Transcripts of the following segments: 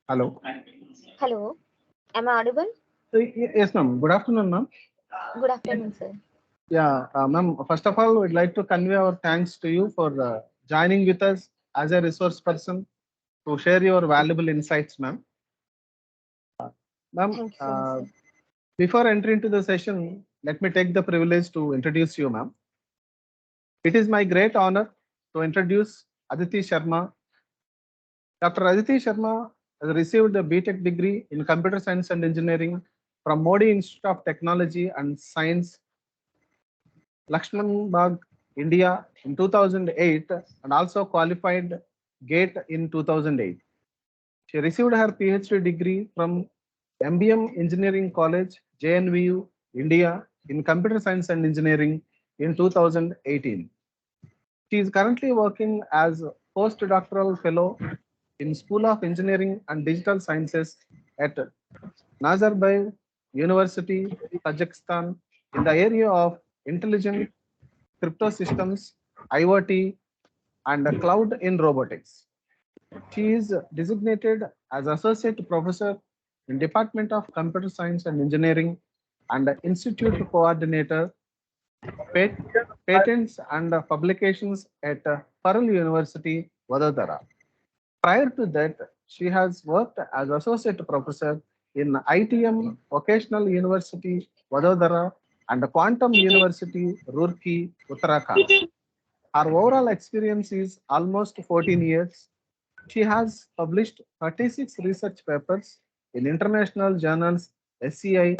Hello. Hello, am I audible? Yes, ma'am. Good afternoon, ma'am. Good afternoon, sir. Yeah, ma'am. First of all, we'd like to convey our thanks to you for joining with us as a resource person to share your valuable insights, ma'am. Ma'am, Thank you so much, sir. before entering into the session, let me take the privilege to introduce you, ma'am. It is my great honor to introduce Aditi Sharma. Dr. Aditi Sharma has received a BTech degree in Computer Science and Engineering from Modi Institute of Technology and Science, Lakshmanbagh, India in 2008 and also qualified GATE in 2008. She received her PhD degree from MBM Engineering College, JNVU, India in Computer Science and Engineering in 2018. She is currently working as a postdoctoral fellow in School of Engineering and Digital Sciences at Nazarbayev University, Tajikistan, in the area of intelligent crypto systems, IoT, and cloud in robotics. She is designated as Associate Professor in Department of Computer Science and Engineering and Institute Coordinator, Pat- Patents and Publications at Pearl University, Vadodara. Prior to that, she has worked as Associate Professor in ITM Vocational University, Vadodara, and Quantum University, Roorkee, Uttarakhand. Her overall experience is almost 14 years. She has published 36 research papers in international journals SCI,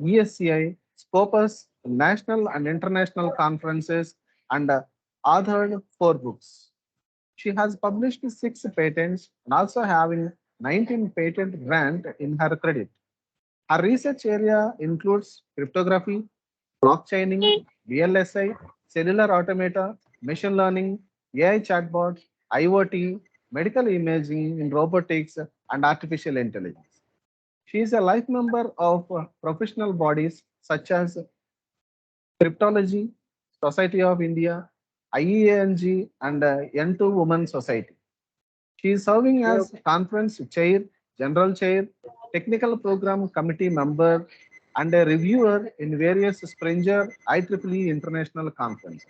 ESCI, Scopus, national and international conferences, and authored 4 books. She has published 6 patents and also having 19 patent grant in her credit. Her research area includes cryptography, blockchaining, VLSI, cellular automata, machine learning, AI chatbots, IoT, medical imaging in robotics, and artificial intelligence. She is a life member of professional bodies such as Cryptology, Society of India, IEANG, and N2 Women Society. She is serving as conference chair, general chair, technical program committee member, and a reviewer in various Springer IEEE international conferences.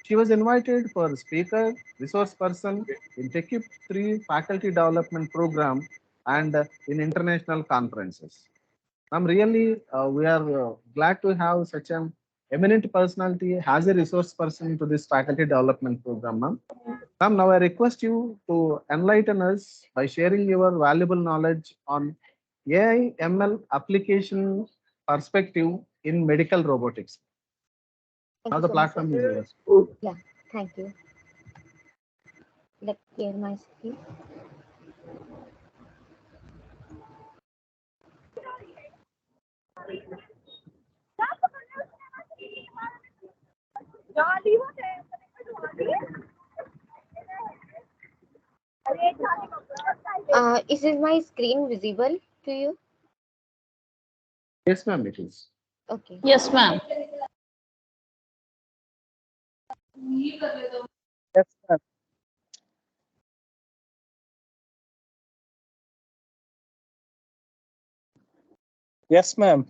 She was invited for speaker, resource person in TechUp 3 faculty development program and in international conferences. I'm really, we are glad to have such an eminent personality as a resource person to this faculty development program, ma'am. Ma'am, now I request you to enlighten us by sharing your valuable knowledge on AI ML application perspective in medical robotics. Thank Now you the so much, sir. platform is yours. Yeah, thank you. Let's clear my screen. Is this my screen visible to you? Yes, ma'am, it is. Okay. Yes, ma'am. Yes, ma'am. Yes, ma'am.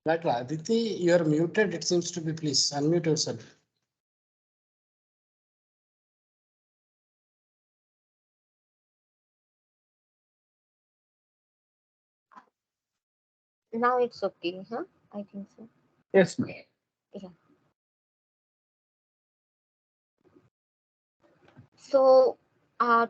Right, Aditi, you are muted. It seems to be. Please unmute yourself. Now it's okay, huh? I think so. Yes, ma'am. Yeah. So,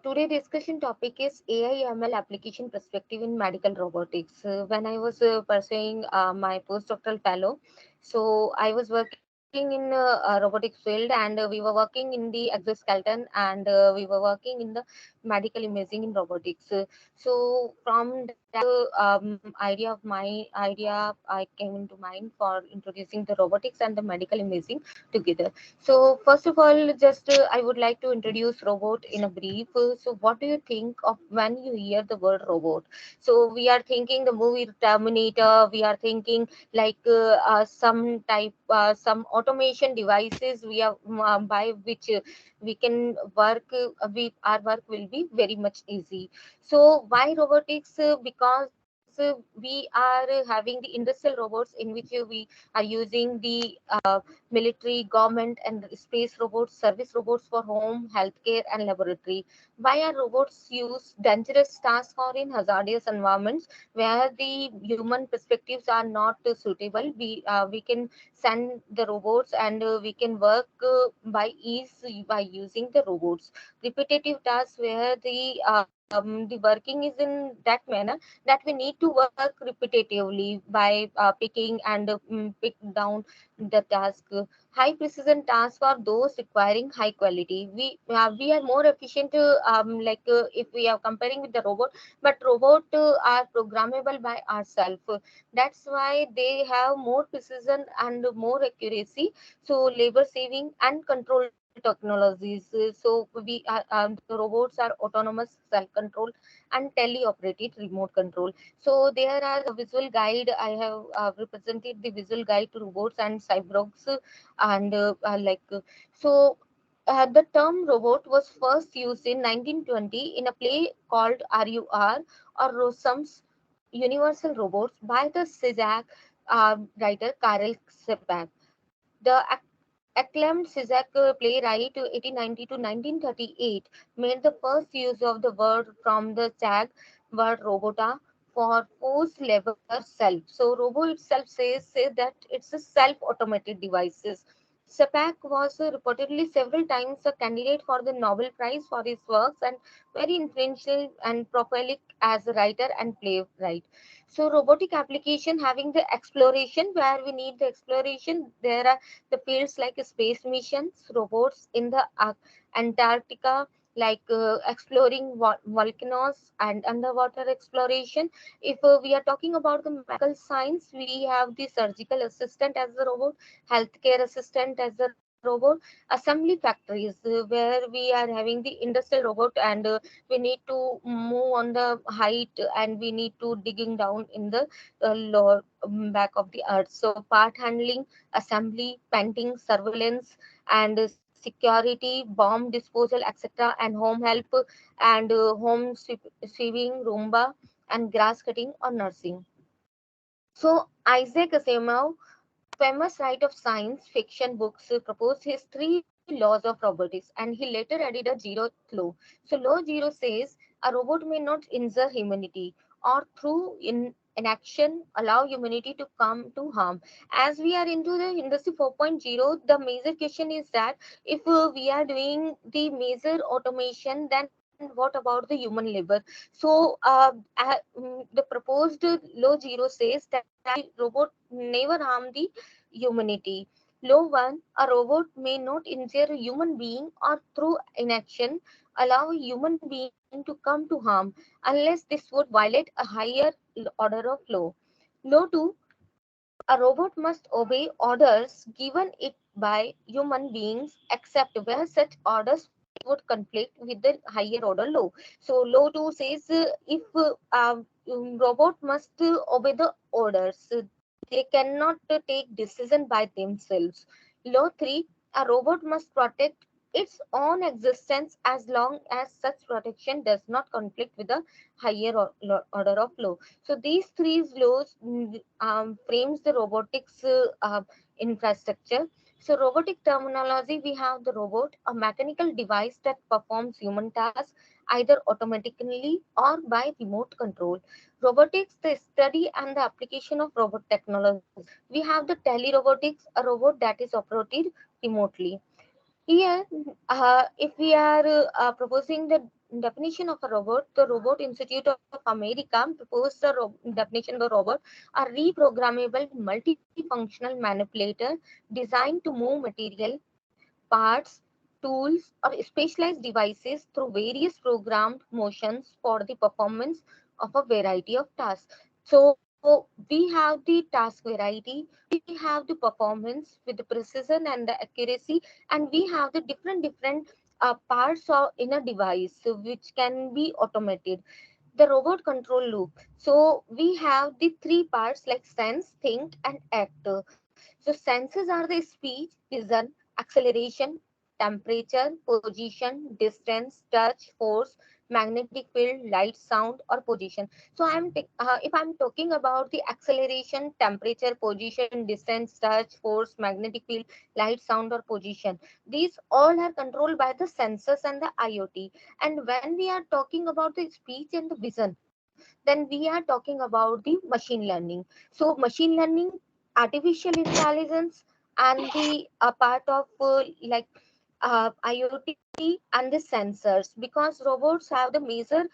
today discussion topic is AI ML application perspective in medical robotics. When I was pursuing my postdoctoral fellow, so I was working in a robotics field, and we were working in the exoskeleton, and we were working in the medical imaging in robotics. So from that idea I came into mind for introducing the robotics and the medical imaging together. So first of all, just I would like to introduce robot in a brief. So what do you think of when you hear the word robot? So we are thinking the movie Terminator. We are thinking like some automation devices we have by which we can work. Our work will be very much easy. So why robotics? Because we are having the industrial robots in which we are using the military, government, and space robots, service robots for home, healthcare, and laboratory. Why are robots used dangerous tasks or in hazardous environments where the human perspectives are not suitable? We can send the robots and we can work by ease by using the robots. Repetitive tasks where the working is in that manner that we need to work repetitively by picking and pick down the task. High precision tasks for those requiring high quality. We are more efficient, if we are comparing with the robot, but robot are programmable by ourselves. That's why they have more precision and more accuracy. So labor saving and control technologies. The robots are autonomous, self control, and teleoperated remote control. So there are the visual guide. I have represented the visual guide to robots and cyborgs, and the term robot was first used in 1920 in a play called RUR, or Rossum's Universal Robots, by the Czech writer Karel Čapek. The acclaimed Czech playwright 1890 to 1938 made the first use of the word from the Czech word robota for forced labor self. So robo itself says that it's a self-automated devices. Sapak was reportedly several times a candidate for the Nobel Prize for his works and very influential and prolific as a writer and playwright. So robotic application having the exploration where we need the exploration. There are the fields like space missions, robots in the Antarctica, like exploring volcanoes and underwater exploration. If we are talking about the medical science, we have the surgical assistant as a robot, healthcare assistant as a robot, assembly factories where we are having the industrial robot, and we need to move on the height and we need to digging down in the lower back of the earth. So part handling, assembly, painting, surveillance, and security, bomb disposal, etc., and home help, and sweeping, Roomba, and grass cutting or nursing. So Isaac Asimov, famous writer of science fiction books, proposed his three laws of robotics, and he later added a zeroth law. So law zero says a robot may not injure humanity or through inaction allow humanity to come to harm. As we are into the industry 4.0, the major question is that if we are doing the major automation, then what about the human labor? So the proposed law zero says that robot never harm the humanity. Law 1, a robot may not injure a human being or through inaction allow a human being to come to harm unless this would violate a higher order of law. Law 2, a robot must obey orders given it by human beings except where such orders would conflict with the higher order law. So law 2 says if robot must obey the orders, they cannot take decision by themselves. Law 3, a robot must protect its own existence as long as such protection does not conflict with the higher order of law. So these three laws frames the robotics infrastructure. So robotic terminology, we have the robot, a mechanical device that performs human tasks either automatically or by remote control. Robotics, the study and the application of robot technologies. We have the telerobotics, a robot that is operated remotely. Here, if we are proposing the definition of a robot, the Robot Institute of America proposed the definition of a robot, a reprogrammable multifunctional manipulator designed to move material, parts, tools, or specialized devices through various programmed motions for the performance of a variety of tasks. So we have the task variety, we have the performance with the precision and the accuracy, and we have the different parts of in a device which can be automated. The robot control loop. So we have the three parts like sense, think, and act. So senses are the speech, vision, acceleration, temperature, position, distance, touch, force, magnetic field, light, sound, or position. So if I'm talking about the acceleration, temperature, position, distance, touch, force, magnetic field, light, sound, or position, these all are controlled by the sensors and the IoT. And when we are talking about the speech and the vision, then we are talking about the machine learning. So machine learning, artificial intelligence, and the part of IoT and the sensors, because robots have the major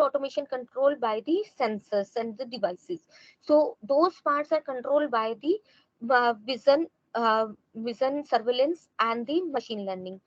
automation controlled by the sensors and the devices. So those parts are controlled by the vision surveillance and the machine learning.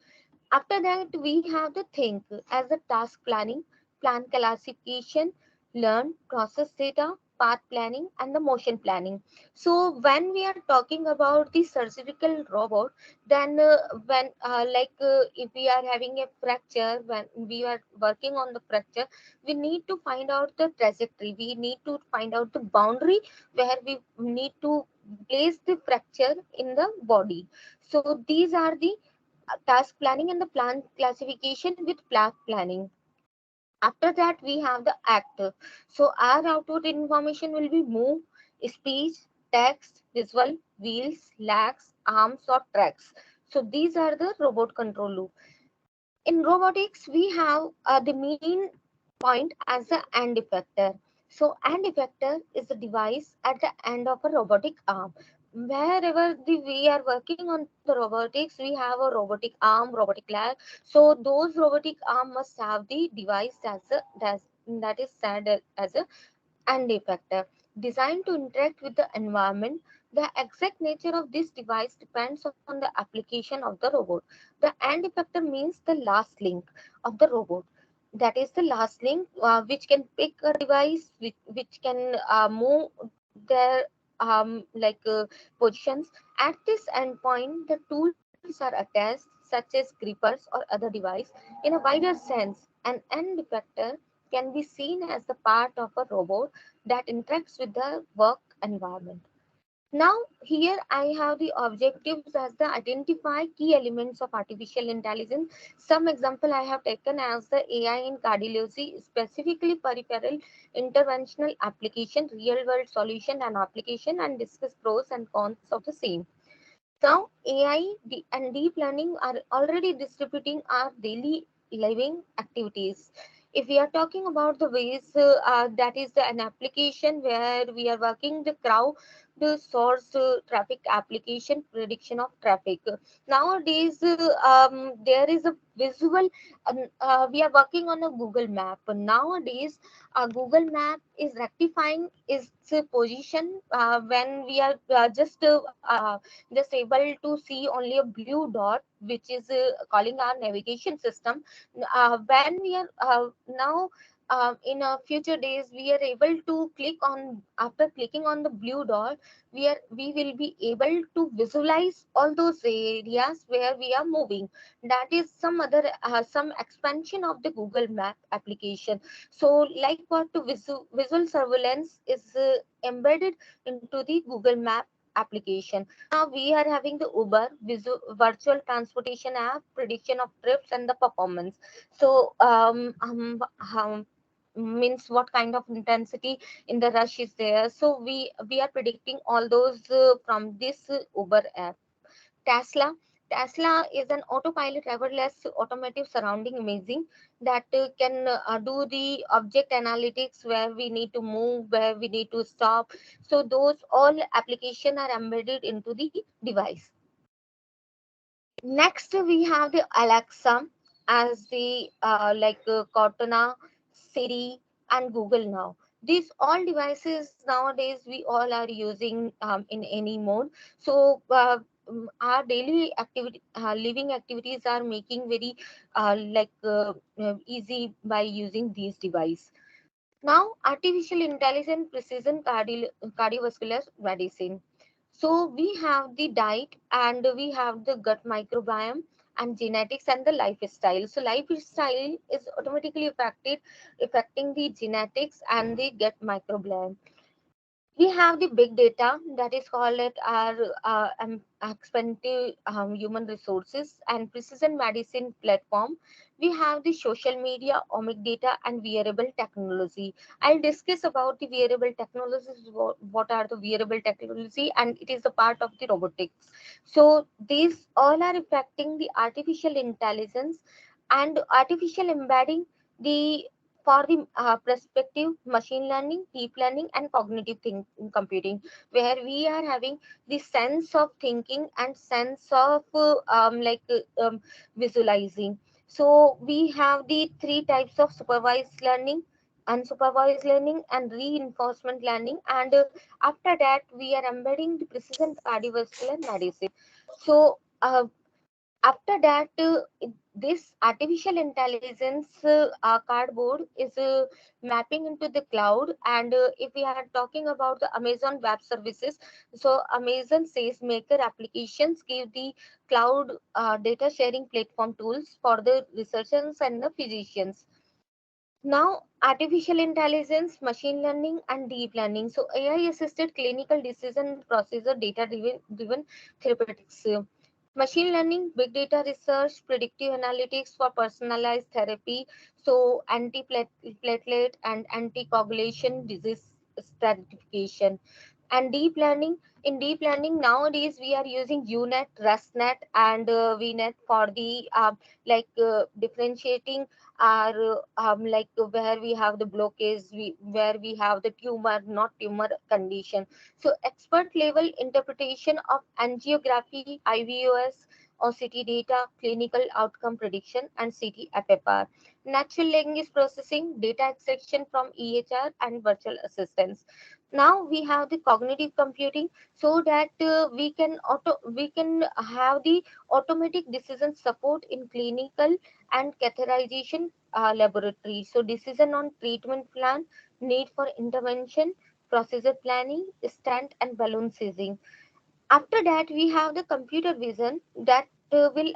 After that, we have the think as the task planning, plan classification, learn, process data, path planning, and the motion planning. So when we are talking about the surgical robot, then if we are having a fracture, when we are working on the fracture, we need to find out the trajectory. We need to find out the boundary where we need to place the fracture in the body. So these are the task planning and the plan classification with path planning. After that, we have the act. So our output information will be move, speech, text, visual, wheels, legs, arms, or tracks. So these are the robot control loop. In robotics, we have the main point as the end effector. So end effector is the device at the end of a robotic arm. Wherever we are working on the robotics, we have a robotic arm, robotic leg. So those robotic arm must have the device that is said as a and effector, designed to interact with the environment. The exact nature of this device depends on the application of the robot. The end effector means the last link of the robot. That is the last link which can pick a device, which can move their positions. At this endpoint, the tools are attached, such as grippers or other device. In a wider sense, an end effector can be seen as the part of a robot that interacts with the work environment. Now, here I have the objectives as the identify key elements of artificial intelligence. Some example I have taken as the AI in cardiology, specifically peripheral interventional application, real world solution and application, and discuss pros and cons of the same. Now, and deep learning are already distributing our daily living activities. If we are talking about the ways, that is an application where we are working the crowd, the source traffic application, prediction of traffic. Nowadays, there is a visual, we are working on a Google map. Nowadays, Google map is rectifying its position when we are just able to see only a blue dot, which is calling our navigation system. When we are now in future days, we are able to click on, after clicking on the blue dot, we will be able to visualize all those areas where we are moving. That is some other some expansion of the Google map application. So like what to visual surveillance is embedded into the Google map application. Now we are having the Uber virtual transportation app, prediction of trips and the performance. So means what kind of intensity in the rush is there. So we are predicting all those from this Uber app. Tesla. Tesla is an autopilot driverless automotive surrounding imaging that can do the object analytics, where we need to move, where we need to stop. So those all application are embedded into the device. Next, we have the Alexa as the Cortana, Siri, and Google now. These all devices nowadays we all are using in any mode. So our daily activity, living activities are making very easy by using these devices. Now, artificial intelligence precision cardiovascular medicine. So we have the diet and we have the gut microbiome and genetics and the lifestyle. So lifestyle is automatically affecting the genetics and the gut microbiome. We have the big data that is called it our expensive human resources and precision medicine platform. We have the social media, omic data, and wearable technology. I'll discuss about the wearable technologies. What are the wearable technology, and it is a part of the robotics. So these all are affecting the artificial intelligence and artificial embedding the for the perspective machine learning, deep learning, and cognitive computing, where we are having the sense of thinking and sense of visualizing. So we have the three types of supervised learning, unsupervised learning, and reinforcement learning. And after that, we are embedding the precision cardiovascular medicine. So after that, this artificial intelligence cardboard is mapping into the cloud. And if we are talking about the Amazon web services, so Amazon says maker applications give the cloud data sharing platform tools for the researchers and the physicians. Now, artificial intelligence, machine learning, and deep learning. So, AI assisted clinical decision processor data driven therapeutics. Machine learning, big data research, predictive analytics for personalized therapy. So, anti-platelet and anticoagulation disease stratification. And deep learning, in deep learning nowadays we are using unet, rustnet, and vnet for the differentiating our where we have the blockage, where we have the tumor, not tumor condition. So expert level interpretation of angiography, IVOS, OCT data, clinical outcome prediction, and CT-FFR. Natural language processing, data extraction from EHR, and virtual assistants. Now we have the cognitive computing, so that we can have the automatic decision support in clinical and catheterization laboratory. So decision on treatment plan, need for intervention, procedure planning, stent and balloon seizing. After that, we have the computer vision that will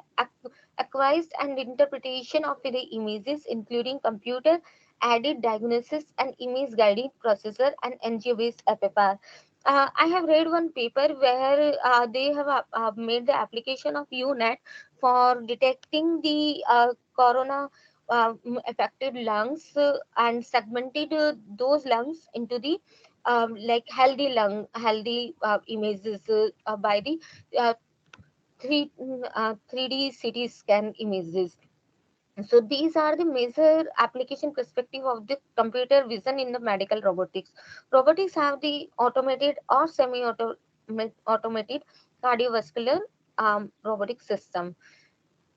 acquire and interpretation of the images, including computer aided diagnosis and image guided processor and NGO-based FFR. I have read one paper where they have made the application of UNET for detecting the corona affected lungs and segmented those lungs into the healthy lung, healthy images by the uh, 3D CT scan images. So these are the major application perspective of the computer vision in the medical robotics. Robotics have the automated or semi-automated cardiovascular robotic system.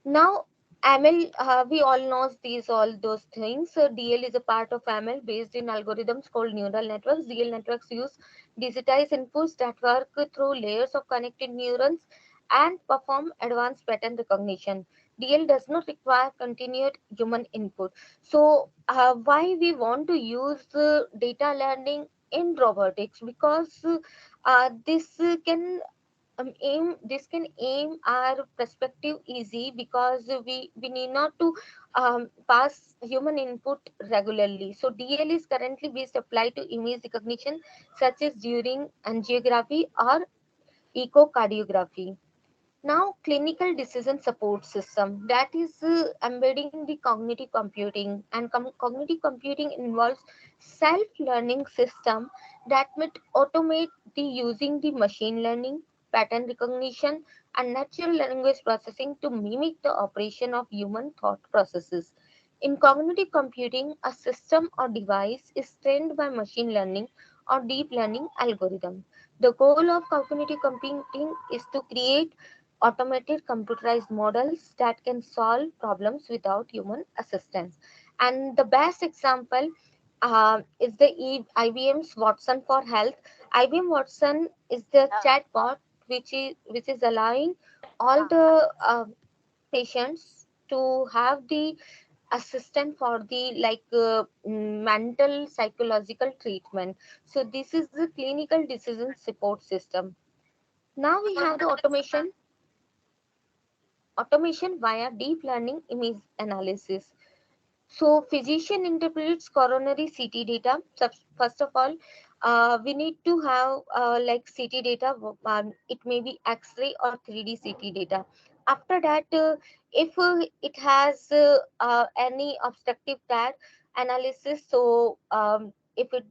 Now, ML, we all know these all those things. So DL is a part of ML based in algorithms called neural networks. DL networks use digitized inputs that work through layers of connected neurons and perform advanced pattern recognition. DL does not require continued human input. So, why we want to use data learning in robotics? Because this can aim our perspective easy, because we need not to pass human input regularly. So DL is currently based applied to image recognition, such as during angiography or echocardiography. Now, clinical decision support system, that is embedding the cognitive computing, and cognitive computing involves self-learning system that might automate the using the machine learning, pattern recognition, and natural language processing to mimic the operation of human thought processes. In cognitive computing, a system or device is trained by machine learning or deep learning algorithm. The goal of cognitive computing is to create automated computerized models that can solve problems without human assistance. And the best example is the IBM's Watson for Health. IBM Watson is the chatbot which is allowing all the patients to have the assistant for the mental psychological treatment. So this is the clinical decision support system. Now we have the automation via deep learning image analysis. So physician interprets coronary CT data. So first of all, we need to have CT data. It may be X-ray or 3D CT data. After that, if it has any obstructive tag analysis, so if it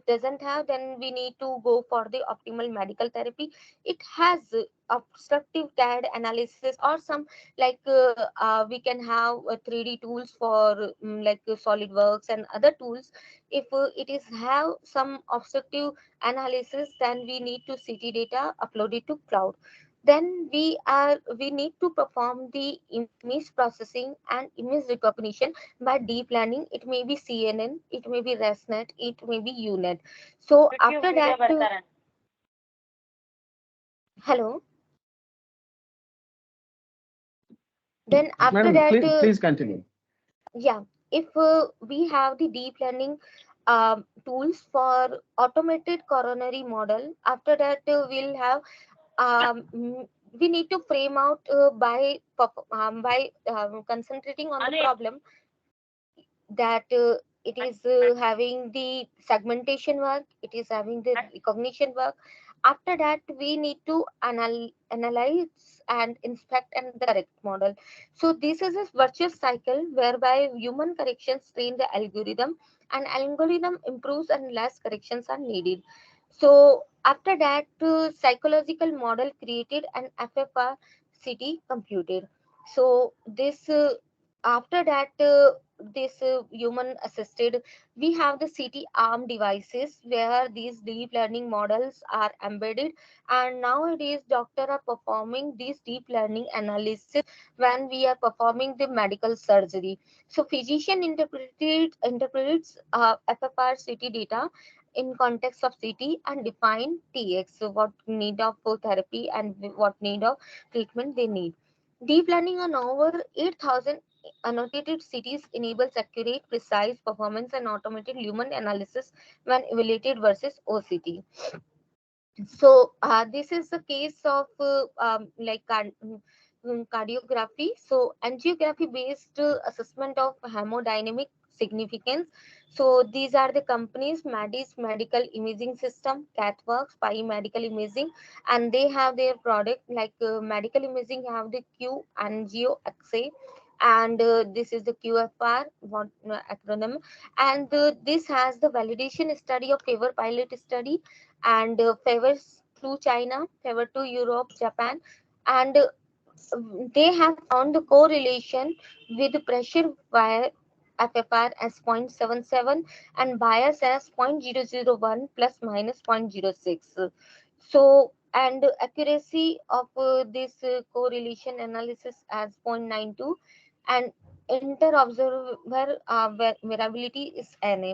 doesn't have, then we need to go for the optimal medical therapy. It has obstructive tag analysis or some we can have 3D tools for SolidWorks and other tools. If it is have some objective analysis, then we need to CT data upload it to cloud. Then we need to perform the image processing and image recognition by deep learning. It may be CNN, it may be ResNet, it may be UNet. So after that, hello. Then after Madam, that, please continue. yeah, if we have the deep learning tools for automated coronary model, after that we'll have we need to frame out by concentrating on the problem, that it is having the segmentation work, it is having the recognition work. After that, we need to analyze and inspect and the correct model. So this is a virtuous cycle whereby human corrections train the algorithm and algorithm improves and less corrections are needed. So after that, psychological model created and FFR city computed. So this after that this human assisted, we have the city arm devices where these deep learning models are embedded, and nowadays doctor are performing these deep learning analysis when we are performing the medical surgery. So physician interprets FFR city data in context of city and define TX, so what need of therapy and what need of treatment they need. Deep learning on over 8,000 annotated cities enables accurate, precise performance and automated human analysis when evaluated versus OCT. So this is the case of cardiography. So angiography based assessment of hemodynamic significance. So these are the companies: Madis Medical Imaging System, CatWorks, Pi Medical Imaging, and they have their product medical imaging have the Q Angio X-ray, and this is the QFR acronym, and this has the validation study of favor pilot study, and favors to China, favor to Europe, Japan, and they have found the correlation with the pressure via FFR as 0.77 and bias as 0.001 plus minus 0.06. So, and accuracy of this correlation analysis as 0.92, and inter-observer variability is NA.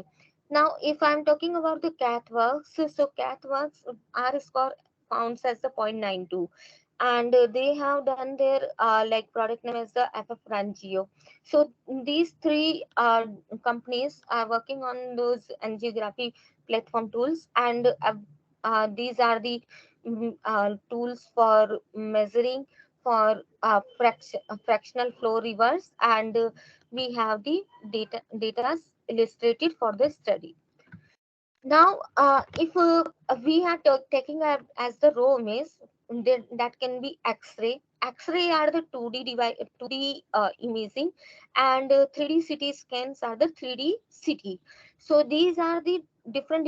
Now, if I'm talking about the CatWorks, so CatWorks R score counts as the 0.92, and they have done their product name as the FF Rangio. So these three companies are working on those angiography platform tools, and these are the tools for measuring for fractional flow reverse, and we have the data illustrated for the study. Now, if we are taking as the raw image, then that can be X-ray. X-ray are the 2D device, 2D imaging, and 3D CT scans are the 3D CT. So these are the different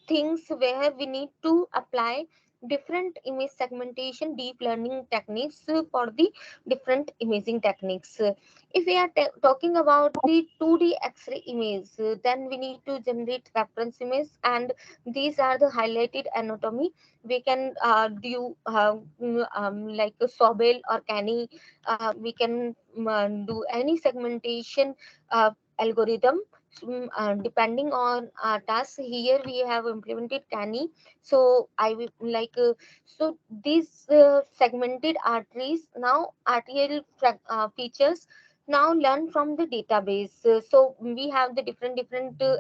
things where we need to apply different image segmentation deep learning techniques for the different imaging techniques. If we are talking about the 2D X-ray image, then we need to generate reference image, and these are the highlighted anatomy. We can do like a Sobel or Canny. We can do any segmentation algorithm depending on our task. Here we have implemented Canny. So I will so these segmented arteries, now arterial features Now learn from the database. So we have the different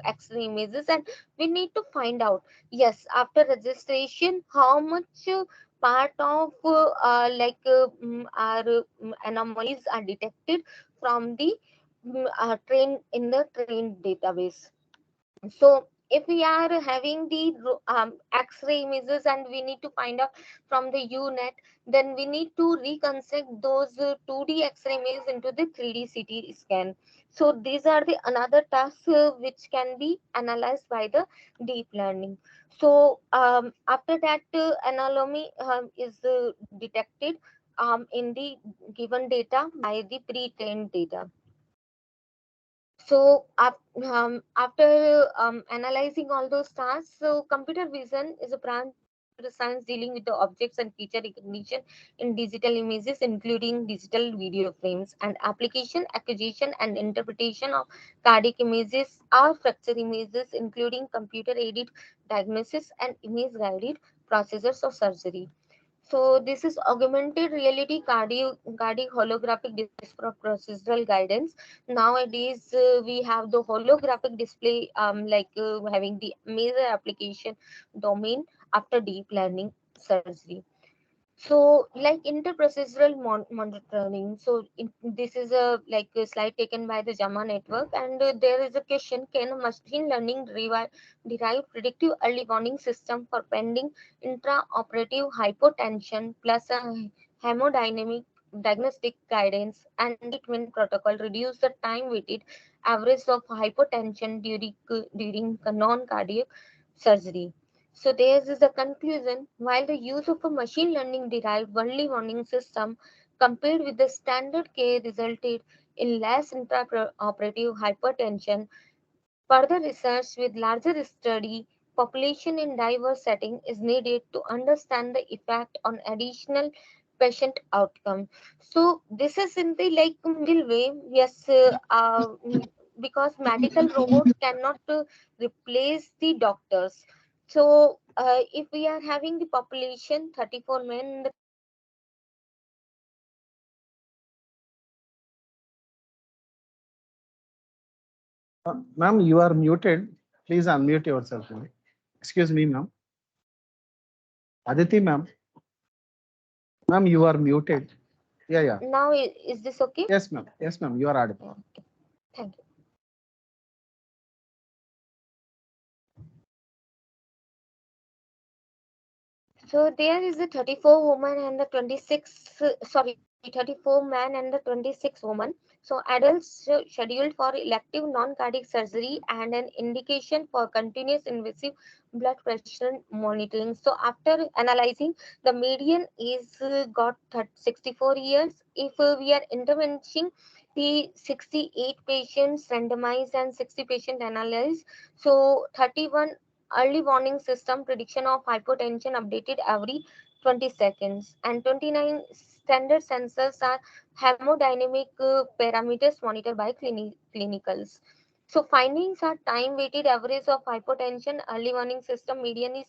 X-ray images, and we need to find out, yes, after registration, how much part of anomalies are detected from the train in the train database. So if we are having the X-ray images and we need to find out from the UNet, then we need to reconstruct those 2D X-ray images into the 3D CT scan. So these are the another tasks which can be analyzed by the deep learning. So after that, anomaly is detected in the given data by the pre-trained data. So after analyzing all those tasks, so computer vision is a branch of computer science dealing with the objects and feature recognition in digital images, including digital video frames, and application, acquisition, and interpretation of cardiac images or fracture images, including computer-aided diagnosis and image-guided procedures of surgery. So this is augmented reality cardiac holographic display for procedural guidance. Nowadays, we have the holographic display, having the major application domain after deep learning surgery. So, like interprocedural monitoring. So, this is a slide taken by the JAMA network, and there is a question: can a machine learning derive predictive early warning system for pending intraoperative hypotension plus a hemodynamic diagnostic guidance and treatment protocol reduce the time weighted average of hypotension during non-cardiac surgery? So there is a conclusion. While the use of a machine learning derived early warning system compared with the standard care resulted in less intraoperative hypertension, further research with larger study population in diverse setting is needed to understand the effect on additional patient outcome. So this is in the like middle way. Yes, because medical robot cannot replace the doctors. So if we are having the population 34 men in the Ma'am, you are muted. Please unmute yourself. Ma'am. Excuse me, ma'am. Aditi, ma'am. Ma'am, you are muted. Yeah, yeah. now is this okay? Yes, ma'am. Yes, ma'am. You are audible. Thank you. So there is a 34 woman and the 26, sorry, 34 man and the 26 woman. So adults scheduled for elective non-cardiac surgery and an indication for continuous invasive blood pressure monitoring. So after analyzing, the median is got 64 years. If we are intervention, the 68 patients randomized and 60 patient analyzed. So 31 early warning system prediction of hypotension updated every 20 seconds, and 29 standard sensors are hemodynamic parameters monitored by clinicals. So findings are time weighted average of hypotension early warning system median is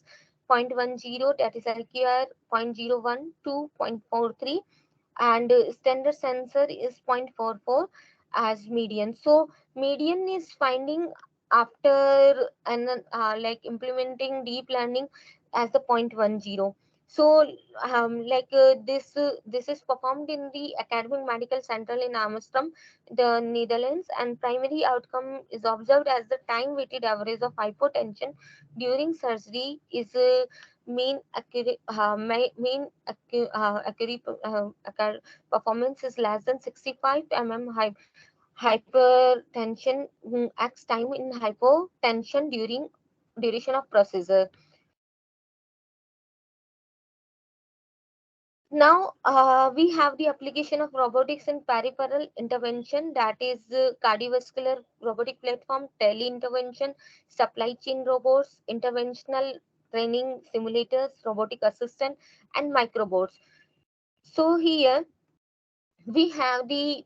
0.10, that is IQR 0.01 to 0.43, and standard sensor is 0.44 as median. So median is finding after implementing deep learning as the 0.10. So this is performed in the academic medical center in Amsterdam, the Netherlands, and primary outcome is observed as the time weighted average of hypotension during surgery is mean accurate performance is less than 65 hypertension x time in hypotension during duration of procedure. Now we have the application of robotics in peripheral intervention, that is cardiovascular robotic platform, tele-intervention, supply chain robots, interventional training simulators, robotic assistant, and microbots. So here we have the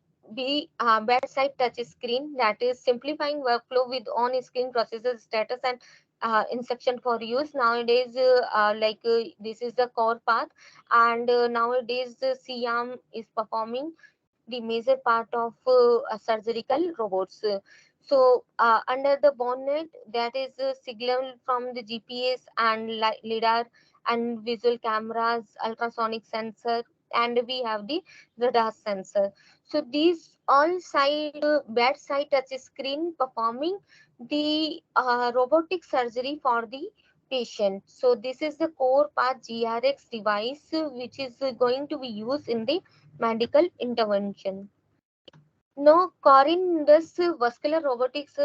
bedside touch screen, that is simplifying workflow with on-screen processes status and instruction for use. Nowadays, this is the core path, and nowadays the CM is performing the major part of surgical robots. So under the bonnet, that is signal from the GPS and lidar and visual cameras, ultrasonic sensor, and we have the radar sensor. So these all side bedside touch screen performing the robotic surgery for the patient. So this is the core path GRX device which is going to be used in the medical intervention. No, Corindus Vascular Robotics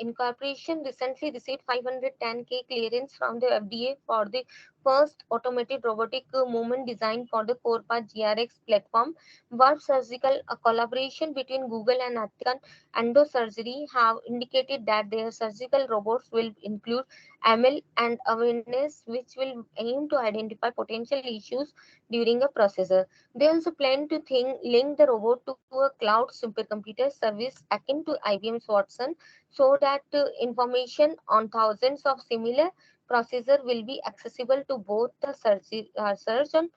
Incorporation recently received 510K clearance from the FDA for the first automated robotic movement designed for the core-path GRX platform. Verb Surgical, a collaboration between Google and Athican Endosurgery, have indicated that their surgical robots will include ML and awareness, which will aim to identify potential issues during a procedure. They also plan to link the robot to a cloud supercomputer service akin to IBM's Watson so that information on thousands of similar procedures will be accessible to both the surgeon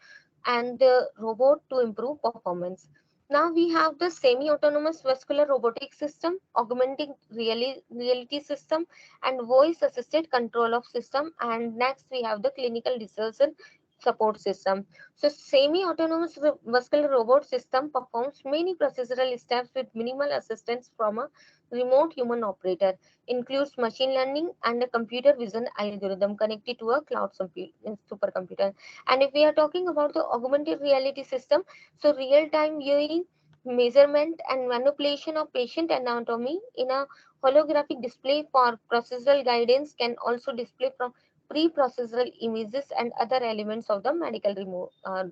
and the robot to improve performance. Now we have the semi-autonomous vascular robotic system, augmenting reality system, and voice-assisted control of system. And next we have the clinical decision support system. So semi-autonomous vascular robot system performs many procedural steps with minimal assistance from a remote human operator, includes machine learning and a computer vision algorithm connected to a cloud supercomputer. And if we are talking about the augmented reality system, so real-time viewing, measurement and manipulation of patient anatomy in a holographic display for procedural guidance can also display from pre-procedural images and other elements of the medical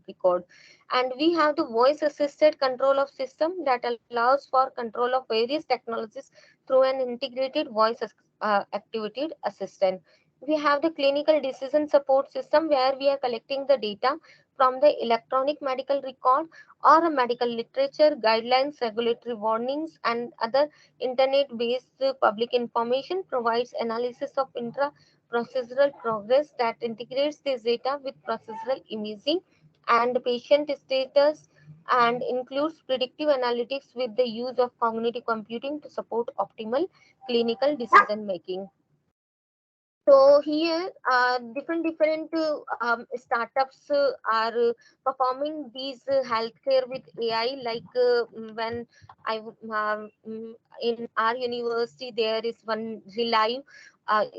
record. And we have the voice assisted control of system that allows for control of various technologies through an integrated voice activated assistant. We have the clinical decision support system where we are collecting the data from the electronic medical record or a medical literature, guidelines, regulatory warnings, and other internet-based public information, provides analysis of procedural progress that integrates this data with procedural imaging and patient status, and includes predictive analytics with the use of cognitive computing to support optimal clinical decision making. So here, different startups are performing these healthcare with AI. Like when in our university, there is one Relive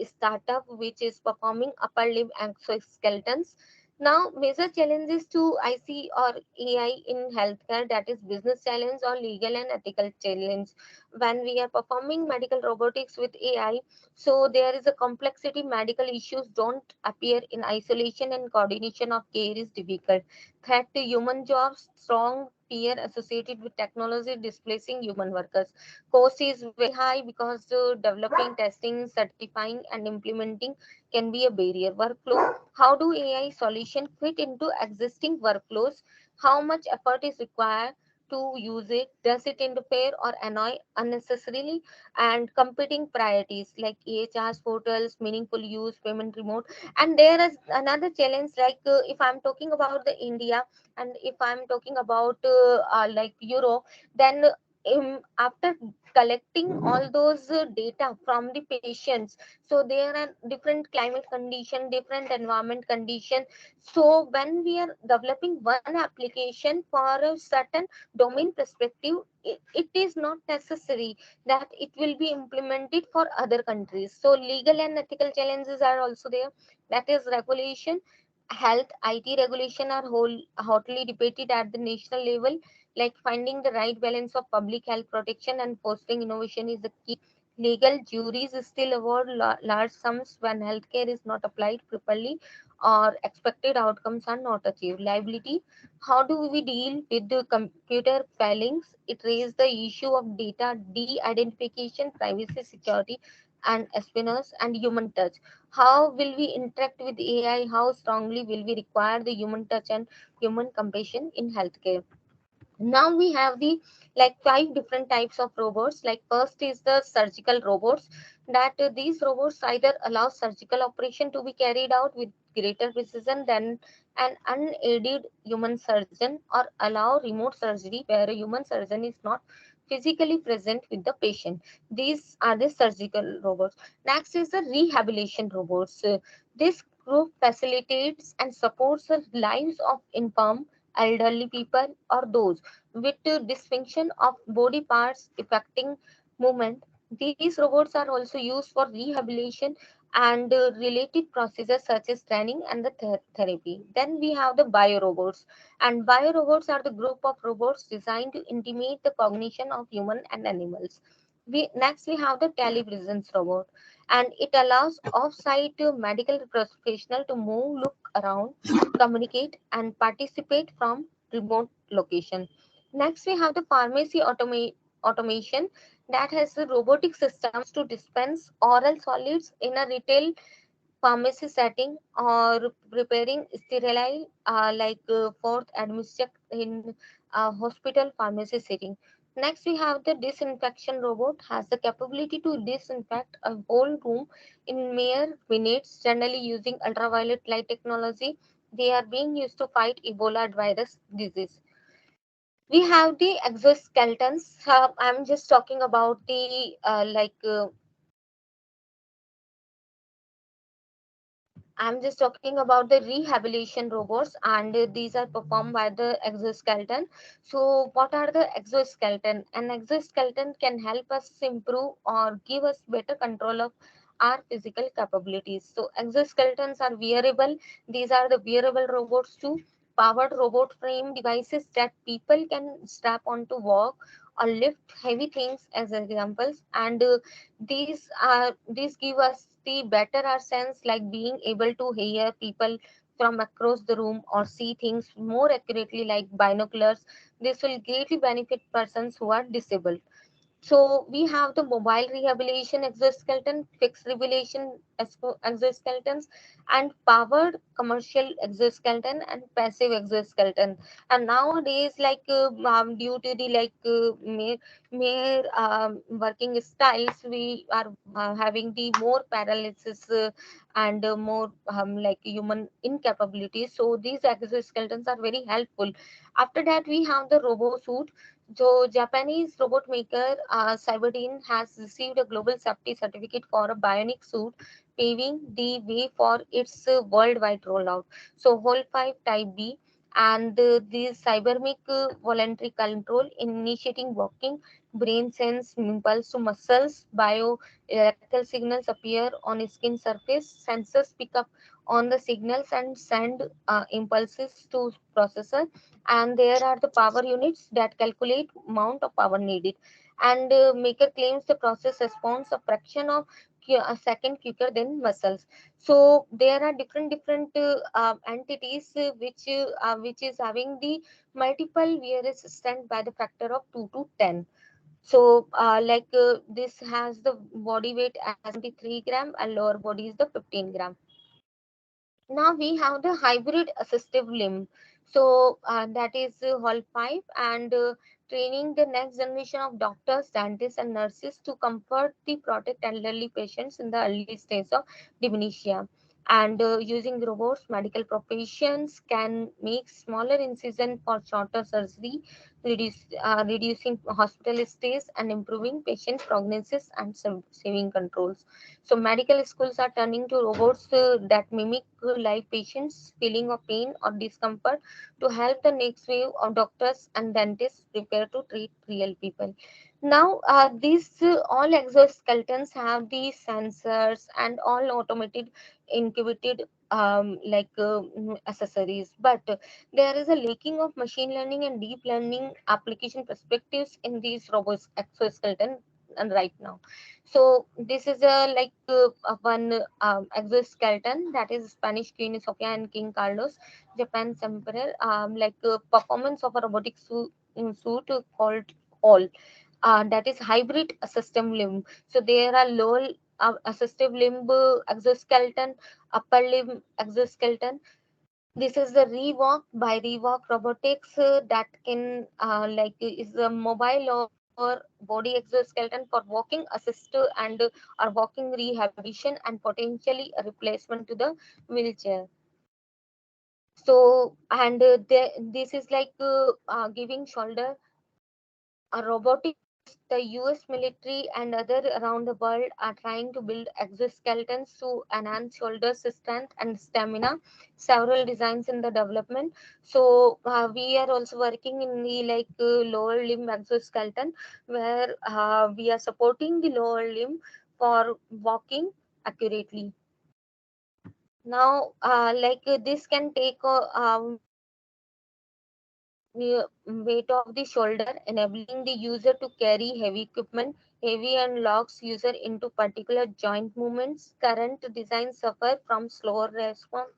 startup which is performing upper limb exoskeletons. Now, major challenges to IC or AI in healthcare, that is business challenge or legal and ethical challenge. When we are performing medical robotics with AI, so there is a complexity. Medical issues don't appear in isolation, and coordination of care is difficult. Threat to human jobs, strong fear associated with technology displacing human workers. Cost is very high because developing, testing, certifying, and implementing can be a barrier. Workflow: how do AI solution fit into existing workflows? How much effort is required to use it? Does it interfere or annoy unnecessarily? And competing priorities like EHRs, portals, meaningful use, payment remote. And there is another challenge, like if I'm talking about the India, and if I'm talking about like Europe, then after collecting all those data from the patients, so there are different climate condition, different environment condition. So when we are developing one application for a certain domain perspective, it is not necessary that it will be implemented for other countries. So legal and ethical challenges are also there. That is regulation, health, IT regulation are hotly debated at the national level. Like finding the right balance of public health protection and fostering innovation is the key. Legal juries still award large sums when healthcare is not applied properly or expected outcomes are not achieved. Liability: how do we deal with the computer failings? It raises the issue of data de-identification, privacy, security, and espionage, and human touch. How will we interact with AI? How strongly will we require the human touch and human compassion in healthcare? Now we have the like 5 different types of robots. Like first is the surgical robots, that these robots either allow surgical operation to be carried out with greater precision than an unaided human surgeon, or allow remote surgery where a human surgeon is not physically present with the patient. These are the surgical robots. Next is the rehabilitation robots. This group facilitates and supports the lives of infirm elderly people or those with dysfunction of body parts affecting movement. These robots are also used for rehabilitation and related procedures such as training and the therapy. Then we have the biorobots, and biorobots are the group of robots designed to intimate the cognition of human and animals. Next we have the telepresence robot, and it allows off-site medical professional to move, look around, communicate, and participate from remote location. Next, we have the pharmacy automation, that has the robotic systems to dispense oral solids in a retail pharmacy setting, or preparing sterile fourth administered in hospital pharmacy setting. Next, we have the disinfection robot, has the capability to disinfect a whole room in mere minutes, generally using ultraviolet light technology. They are being used to fight Ebola virus disease. We have the exoskeletons. I'm just talking about the I'm just talking about the rehabilitation robots, and these are performed by the exoskeleton. So, what are the exoskeleton? An exoskeleton can help us improve or give us better control of our physical capabilities. So, exoskeletons are wearable. These are the wearable robots too. Powered robot frame devices that people can strap on to walk or lift heavy things as examples, and these give us the better our sense, like being able to hear people from across the room or see things more accurately like binoculars. This will greatly benefit persons who are disabled. So we have the mobile rehabilitation exoskeleton, fixed rehabilitation exoskeletons, and powered commercial exoskeleton and passive exoskeleton. And nowadays, due to the mere working styles, we are having the more paralysis and more like human incapability. So these exoskeletons are very helpful. After that, we have the robo suit. So, Japanese robot maker Cyberdyne has received a global safety certificate for a bionic suit, paving the way for its worldwide rollout. So, Whole 5 Type B, and the cybermic voluntary control, initiating walking, brain sense impulse to muscles, bio electrical signals appear on skin surface, sensors pick up on the signals and send impulses to processor, and there are the power units that calculate amount of power needed, and maker claims the process responds a fraction of a second quicker than muscles. So there are different entities which is having the multiple wear resistant by the factor of 2 to 10. So this has the body weight as 23 gram, and lower body is the 15 gram. Now we have the hybrid assistive limb. So that is Hall 5, and training the next generation of doctors, dentists, and nurses to comfort the protect elderly patients in the early stage of dementia. And using robots, medical professions can make smaller incision for shorter surgery, reducing hospital stays and improving patient prognosis and saving controls. So medical schools are turning to robots that mimic live patients' feeling of pain or discomfort to help the next wave of doctors and dentists prepare to treat real people. Now, these all exoskeletons have these sensors and all automated, incubated accessories, but there is a lacking of machine learning and deep learning application perspectives in these robots exoskeleton and right now. So this is one exoskeleton, that is Spanish Queen Sofia and King Carlos, Japan's emperor, performance of a robotic suit called all, that is hybrid assistive limb. So there are lower assistive limb exoskeleton, upper limb exoskeleton, This is the rewalk by rewalk robotics that can is a mobile or body exoskeleton for walking assist and or walking rehabilitation and potentially a replacement to the wheelchair. So and this is giving shoulder a robotic. The US military and other around the world are trying to build exoskeletons to enhance shoulder strength and stamina. Several designs in the development. So we are also working in the lower limb exoskeleton, where we are supporting the lower limb for walking accurately. Now, this can take weight of the shoulder, enabling the user to carry heavy equipment, heavy and locks user into particular joint movements. Current designs suffer from slower response,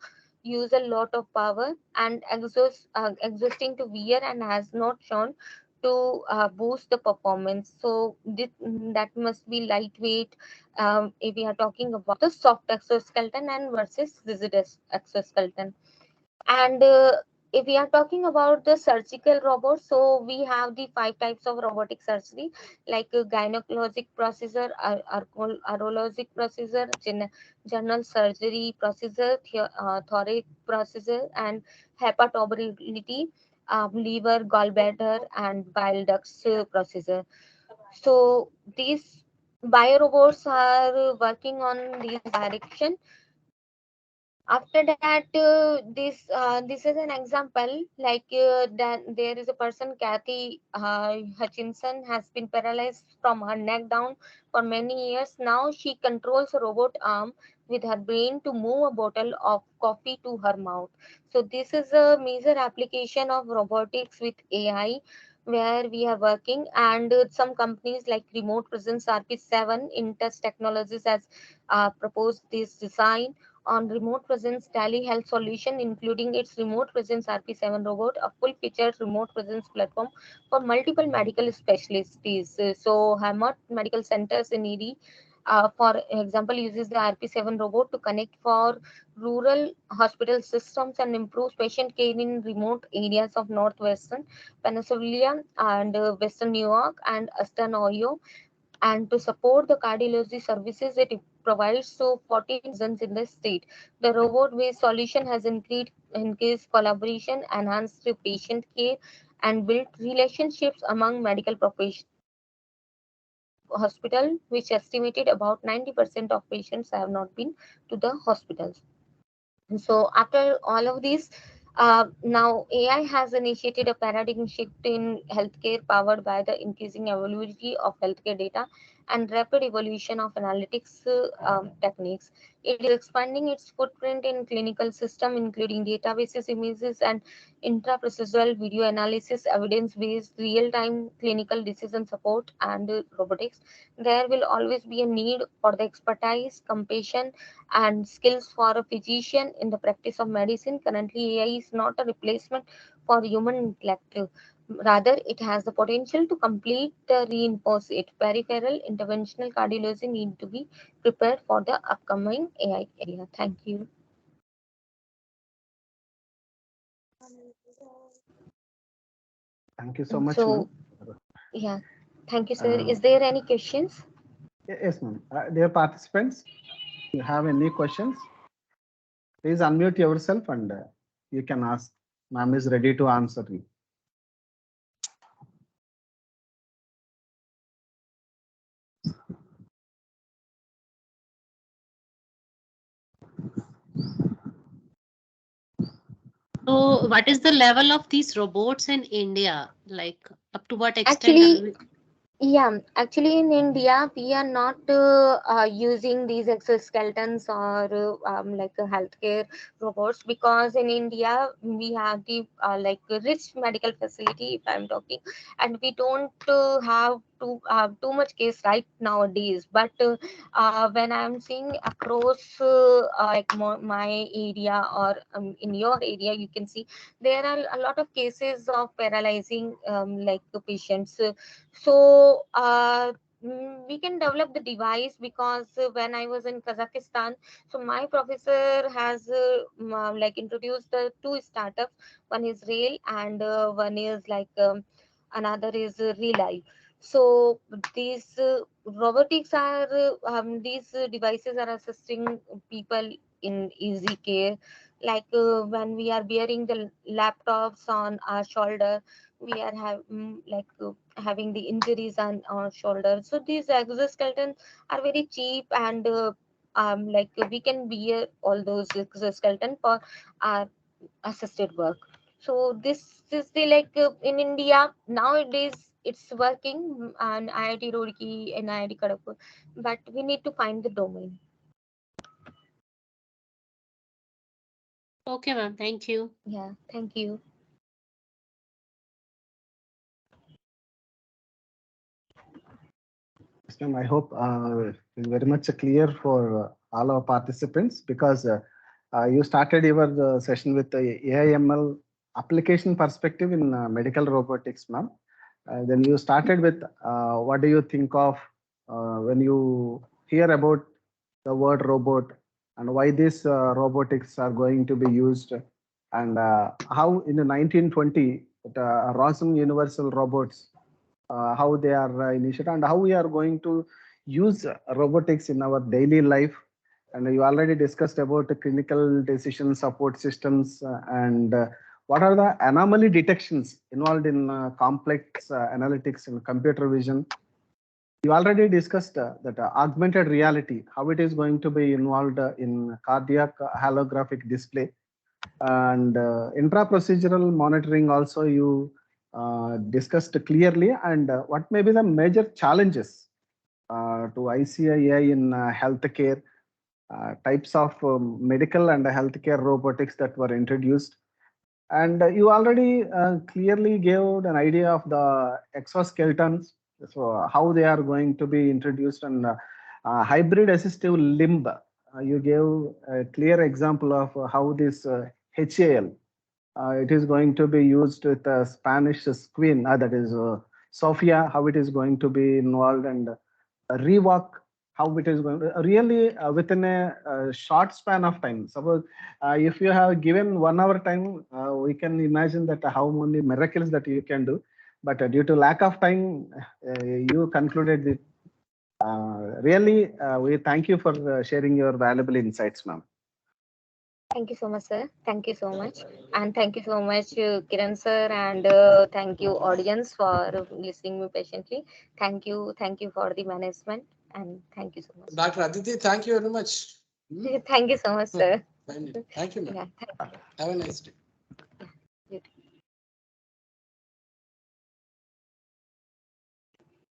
use a lot of power, and exhausting to wear and has not shown to boost the performance. So that must be lightweight. If we are talking about the soft exoskeleton and versus rigid exoskeleton. And if we are talking about the surgical robots, so we have the 5 types of robotic surgery, like gynecologic procedure, urologic procedure, general surgery procedure, thoracic procedure, and hepatobiliary, liver, gallbladder, and bile ducts procedure. So these biorobots are working on this direction. After that, this is an example, that there is a person, Kathy Hutchinson, has been paralyzed from her neck down for many years. Now she controls a robot arm with her brain to move a bottle of coffee to her mouth. So this is a major application of robotics with AI, where we are working. And some companies like Remote Presence RP7 Intest Technologies has proposed this design on remote presence telehealth solution, including its remote presence RP7 robot, a full-featured remote presence platform for multiple medical specialties. So, Hamad Medical Centers in ED, for example, uses the RP7 robot to connect for rural hospital systems and improve patient care in remote areas of northwestern Pennsylvania and western New York and eastern Ohio. And to support the cardiology services it provides, so 14 regions in the state. The robot-based solution has increased collaboration, enhanced the patient care, and built relationships among medical professionals. Hospital, which estimated about 90% of patients have not been to the hospitals. And so after all of this, now AI has initiated a paradigm shift in healthcare powered by the increasing availability of healthcare data and rapid evolution of analytics techniques. It is expanding its footprint in clinical system, including databases, images, and intra-procedural video analysis, evidence-based real-time clinical decision support, and robotics. There will always be a need for the expertise, compassion, and skills for a physician in the practice of medicine. Currently, AI is not a replacement for human intellect. Rather, it has the potential to complete the reinforce it. Peripheral interventional cardiology need to be prepared for the upcoming AI area. Thank you. Thank you so much, So, ma'am. yeah, thank you, sir. Is there any questions? Yes, ma'am. Dear participants, if you have any questions, please unmute yourself and you can ask. Ma'am is ready to answer you. So, what is the level of these robots in India? Like, up to what extent Actually, yeah, actually in India, we are not using these exoskeletons or healthcare robots, because in India we have the rich medical facility, if I'm talking, and we don't have too much case right nowadays. But when I'm seeing across my area or in your area, you can see there are a lot of cases of paralyzing the patients. So we can develop the device, because when I was in Kazakhstan, so my professor has like introduced the two startups. One is Rail, and one is like another is Relive. So these robotics are these devices are assisting people in easy care, like when we are bearing the laptops on our shoulder, we are having the injuries on our shoulder. So these exoskeletons are very cheap, and like we can wear all those exoskeleton for our assisted work. So this is the like in India nowadays it's working on IIT Roorkee and IIT Kharagpur, but we need to find the domain. Okay, ma'am. Thank you. Yeah, thank you. Yes, ma'am, I hope it's very much clear for all our participants, because you started your session with the AIML application perspective in medical robotics, ma'am. Then you started with what do you think of when you hear about the word robot, and why these robotics are going to be used, and how in the 1920 Rossum Universal Robots, how they are initiated, and how we are going to use robotics in our daily life. And you already discussed about the clinical decision support systems, and what are the anomaly detections involved in complex analytics and computer vision. You already discussed that augmented reality, how it is going to be involved in cardiac holographic display, and intra-procedural monitoring also you discussed clearly, and what may be the major challenges to ICAI in healthcare, types of medical and healthcare robotics that were introduced. And you already clearly gave an idea of the exoskeletons, so how they are going to be introduced, and hybrid assistive limb. You gave a clear example of how this HAL, it is going to be used with a Spanish queen, that is Sofia, how it is going to be involved, and rewalk, how it is going to really within a short span of time. Suppose if you have given 1 hour time, we can imagine that how many miracles that you can do. But due to lack of time, you concluded it. Really, we thank you for sharing your valuable insights, ma'am. Thank you so much, sir. Thank you so much. And thank you so much, Kiran sir. And thank you, audience, for listening me patiently. Thank you. Thank you for the management. And thank you so much. Dr. Aditi, thank you very much. Thank you so much, sir. Thank you, ma'am. Yeah, Have a nice day.